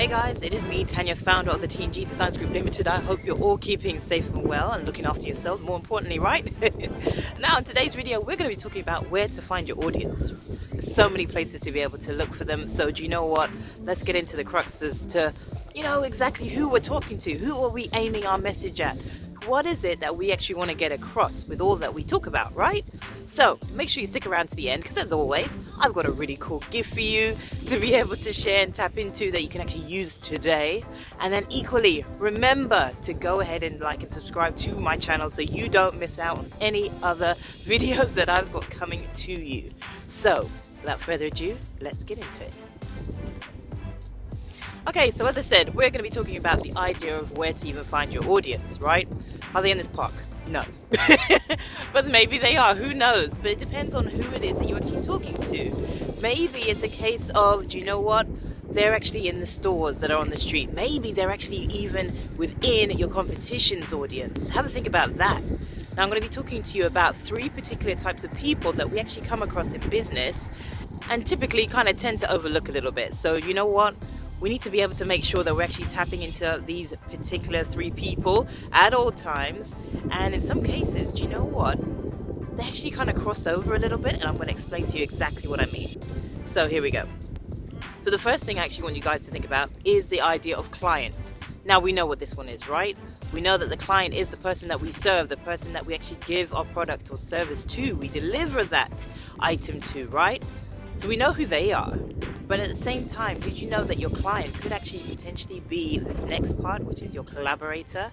Hey guys, it is me, Tanya, founder of the TNG Designs Group Limited. I hope you're all keeping safe and well and looking after yourselves, more importantly, right? Now, in today's video, we're going to be talking about where to find your audience. There's so many places to be able to look for them. So do you know what? Let's get into the cruxes to, exactly who we're talking to. Who are we aiming our message at? What is it that we actually want to get across with all that we talk about, right? So make sure you stick around to the end, because as always, I've got a really cool gift for you to be able to share and tap into that you can actually use today. And then equally, remember to go ahead and like and subscribe to my channel so you don't miss out on any other videos that I've got coming to you. So without further ado, let's get into it. Okay, so as I said, we're going to be talking about the idea of where to even find your audience, right? Are they in this park? No. But maybe they are, who knows? But it depends on who it is that you're actually talking to. Maybe it's a case of, do you know what? They're actually in the stores that are on the street. Maybe they're actually even within your competition's audience. Have a think about that. Now I'm going to be talking to you about 3 particular types of people that we actually come across in business and typically kind of tend to overlook a little bit. So you know what? We need to be able to make sure that we're actually tapping into these particular 3 people at all times. And in some cases, do you know what? They actually kind of cross over a little bit, and I'm going to explain to you exactly what I mean. So here we go. So the first thing I actually want you guys to think about is the idea of client. Now we know what this one is, right? We know that the client is the person that we serve, the person that we actually give our product or service to. We deliver that item to, right? So we know who they are. But at the same time, did you know that your client could actually potentially be this next part, which is your collaborator?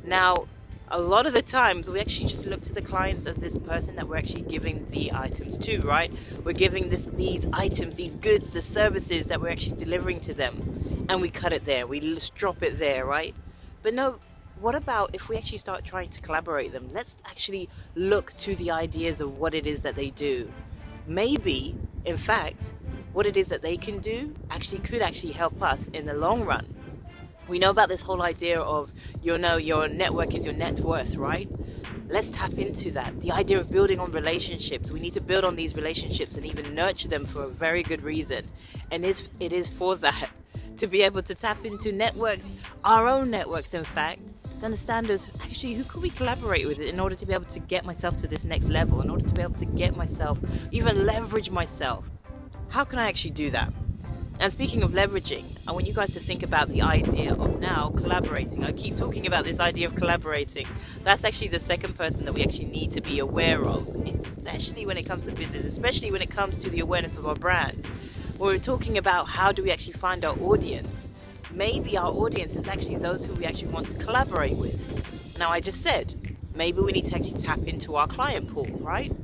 Now, a lot of the times we actually just look to the clients as this person that we're actually giving the items to, right? We're giving these items, these goods, the services that we're actually delivering to them. And we cut it there, we just drop it there, right? But no, what about if we actually start trying to collaborate them? Let's actually look to the ideas of what it is that they do. Maybe, in fact, what it is that they can do could actually help us in the long run. We know about this whole idea of, your network is your net worth, right? Let's tap into that. The idea of building on relationships. We need to build on these relationships and even nurture them for a very good reason. And it is for that, to be able to tap into networks, our own networks, in fact, to understand actually who could we collaborate with in order to be able to get myself to this next level, in order to be able to get myself, even leverage myself. How can I actually do that? And speaking of leveraging, I want you guys to think about the idea of now collaborating. I keep talking about this idea of collaborating. That's actually the second person that we actually need to be aware of, especially when it comes to business, especially when it comes to the awareness of our brand. When we're talking about how do we actually find our audience, maybe our audience is actually those who we actually want to collaborate with. Now, I just said, maybe we need to actually tap into our client pool, right?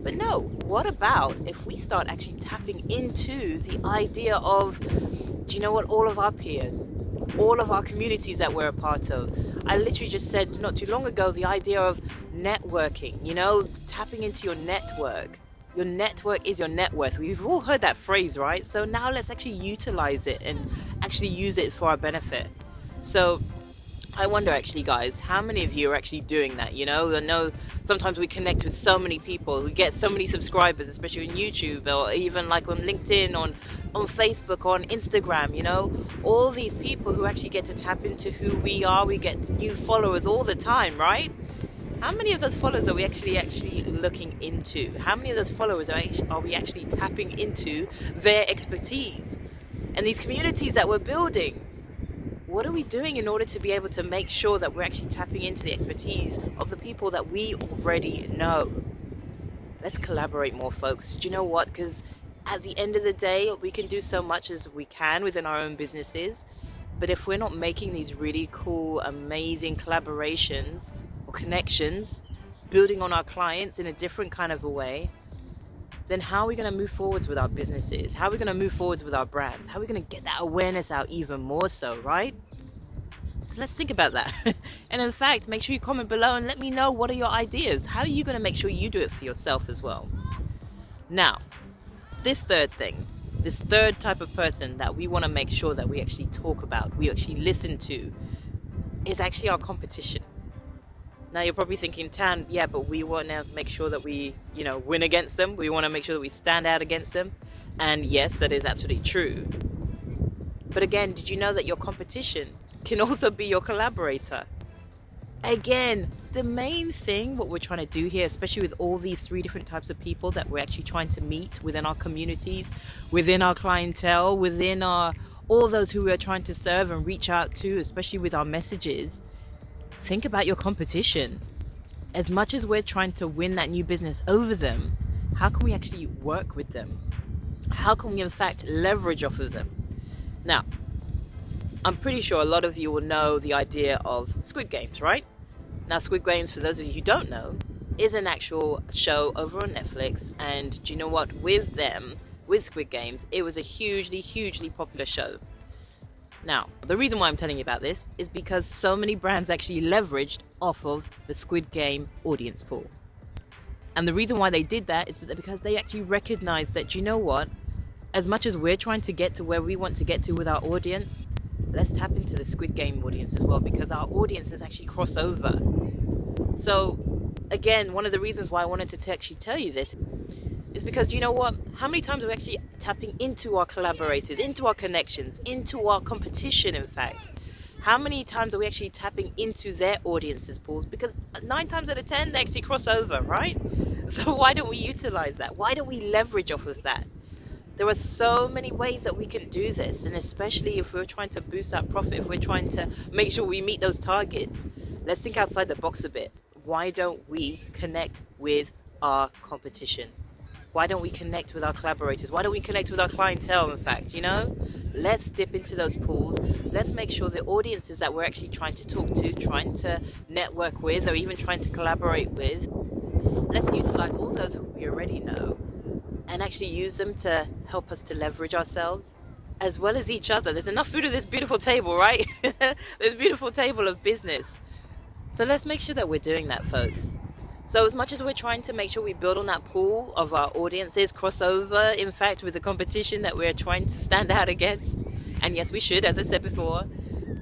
But no, what about if we start actually tapping into the idea of, do you know what, all of our peers, all of our communities that we're a part of. I literally just said not too long ago the idea of networking, tapping into your network. Your network is your net worth. We've all heard that phrase, right? So now let's actually utilize it and actually use it for our benefit. So I wonder actually, guys, how many of you are actually doing that? I know sometimes we connect with so many people, we get so many subscribers, especially on YouTube or even like on LinkedIn, on Facebook, on Instagram, all these people who actually get to tap into who we are. We get new followers all the time, right? How many of those followers are we actually looking into? How many of those followers are we actually tapping into their expertise? And these communities that we're building, what are we doing in order to be able to make sure that we're actually tapping into the expertise of the people that we already know? Let's collaborate more, folks. Do you know what? Because at the end of the day, we can do so much as we can within our own businesses. But if we're not making these really cool, amazing collaborations or connections, building on our clients in a different kind of a way, then how are we going to move forwards with our businesses? How are we going to move forwards with our brands? How are we going to get that awareness out even more so, right? So let's think about that. And in fact, make sure you comment below and let me know what are your ideas. How are you going to make sure you do it for yourself as well? Now, this third type of person that we want to make sure that we actually talk about, we actually listen to, is actually our competition. Now you're probably thinking, Tan, yeah, but we want to make sure that we, win against them. We want to make sure that we stand out against them. And yes, that is absolutely true. But again, did you know that your competition can also be your collaborator? Again, the main thing, what we're trying to do here, especially with all these 3 different types of people that we're actually trying to meet within our communities, within our clientele, within all those who we're trying to serve and reach out to, especially with our messages, think about your competition. As much as we're trying to win that new business over them, how can we actually work with them? How can we in fact leverage off of them? Now, I'm pretty sure a lot of you will know the idea of Squid Games, right? Now, Squid Games, for those of you who don't know, is an actual show over on Netflix. And do you know what? With Squid Games, it was a hugely, hugely popular show. Now, the reason why I'm telling you about this is because so many brands actually leveraged off of the Squid Game audience pool. And the reason why they did that is because they actually recognized that, you know what? As much as we're trying to get to where we want to get to with our audience, let's tap into the Squid Game audience as well, because our audiences actually cross over. So, again, one of the reasons why I wanted to actually tell you this is because, you know what? How many times are we actually tapping into our collaborators, into our connections, into our competition, in fact? How many times are we actually tapping into their audiences pools? Because 9 times out of 10, they actually cross over, right? So why don't we utilize that? Why don't we leverage off of that? There are so many ways that we can do this, and especially if we're trying to boost our profit, if we're trying to make sure we meet those targets, let's think outside the box a bit. Why don't we connect with our competition? Why don't we connect with our collaborators? Why don't we connect with our clientele, in fact, Let's dip into those pools. Let's make sure the audiences that we're actually trying to talk to, trying to network with, or even trying to collaborate with, let's utilize all those who we already know and actually use them to help us to leverage ourselves as well as each other. There's enough food at this beautiful table, right? This beautiful table of business. So let's make sure that we're doing that, folks. So as much as we're trying to make sure we build on that pool of our audiences, crossover, in fact, with the competition that we're trying to stand out against, and yes, we should, as I said before,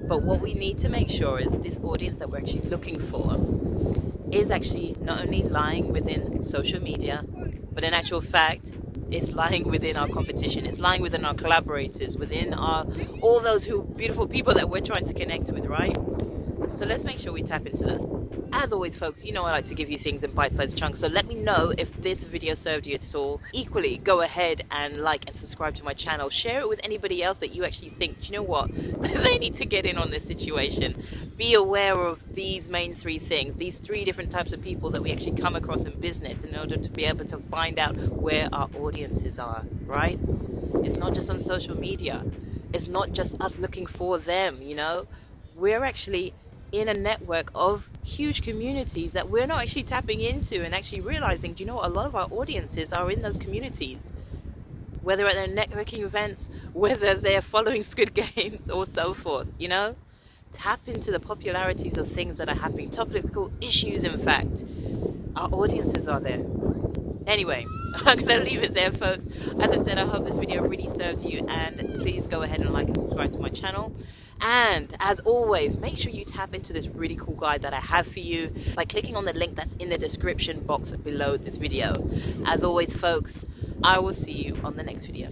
but what we need to make sure is this audience that we're actually looking for is actually not only lying within social media, but in actual fact, it's lying within our competition. It's lying within our collaborators, within all those beautiful people that we're trying to connect with, right? So let's make sure we tap into this. As always, folks, I like to give you things in bite-sized chunks. So let me know if this video served you at all. Equally, go ahead and like and subscribe to my channel. Share it with anybody else that you actually think, they need to get in on this situation. Be aware of these main 3 things, these 3 different types of people that we actually come across in business in order to be able to find out where our audiences are, right? It's not just on social media. It's not just us looking for them, We're actually in a network of huge communities that we're not actually tapping into and actually realizing, a lot of our audiences are in those communities, whether at their networking events, whether they're following Squid Games or so forth, Tap into the popularities of things that are happening, topical issues, in fact. Our audiences are there. Anyway, I'm going to leave it there, folks. As I said, I hope this video really served you, and please go ahead and like and subscribe to my channel. And as always, make sure you tap into this really cool guide that I have for you by clicking on the link that's in the description box below this video. As always, folks, I will see you on the next video.